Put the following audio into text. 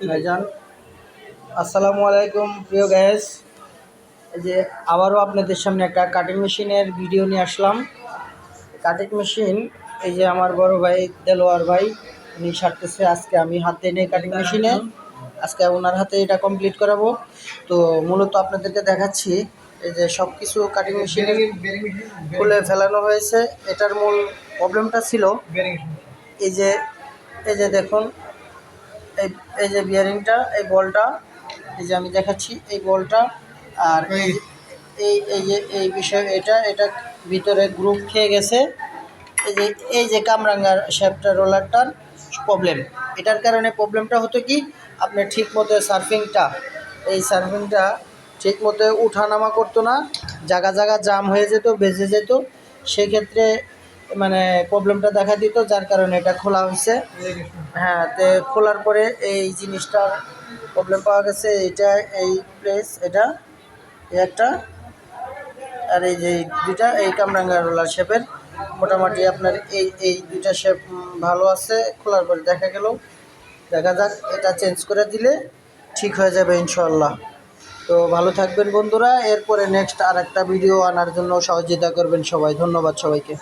ভাইজান আসসালামু আলাইকুম প্রিয় গ্যাস। এই যে আবারও আপনাদের সামনে একটা কাটিং মেশিনের ভিডিও নিয়ে আসলাম। কাটিং মেশিন এই যে আমার বড় ভাই দেলোয়ার ভাই উনি সারতেছে। আজকে আমি হাতে নেই কাটিং মেশিনে, আজকে ওনার হাতে এটা কমপ্লিট করাবো। তো মূলত আপনাদেরকে দেখাচ্ছি এই যে সব কিছু কাটিং মেশিনে খুলে ফেলানো হয়েছে। এটার মূল প্রবলেমটা ছিল এই যে দেখুন এই এই যে বিয়ারিংটা, এই বলটা, এই যে আমি দেখাচ্ছি এই বলটা, আর এই যে এই বিষয় এটা ভিতরে গ্রুপ খেয়ে গেছে। এই যে কামরাঙ্গার শ্যাফটার রোলারটার প্রবলেম, এটার কারণে প্রবলেমটা হতো কি আপনার ঠিক মতো সার্ফিংটা ঠিক মতো উঠানামা করতো না, জায়গা জায়গা জাম হয়ে যেত, বেজে যেত। সেক্ষেত্রে মানে প্রবলেমটা দেখা দিত, যার কারণে এটা খোলা হয়েছে। হ্যাঁ, তো খোলার পরে এই জিনিসটার প্রবলেম পাওয়া গেছে। এটা এই প্লেস এটা একটা, আর এই যে দুইটা এই কামরাঙ্গা রোলার শেপের মোটামুটি আপনার এই দুইটা শেপ ভালো আছে। খোলার পরে দেখা যাক এটা চেঞ্জ করে দিলে ঠিক হয়ে যাবে ইনশাআল্লাহ। তো ভালো থাকবেন বন্ধুরা, এরপরে নেক্সট আর একটা ভিডিও আনার জন্য সহযোগিতা করবেন সবাই। ধন্যবাদ সবাইকে।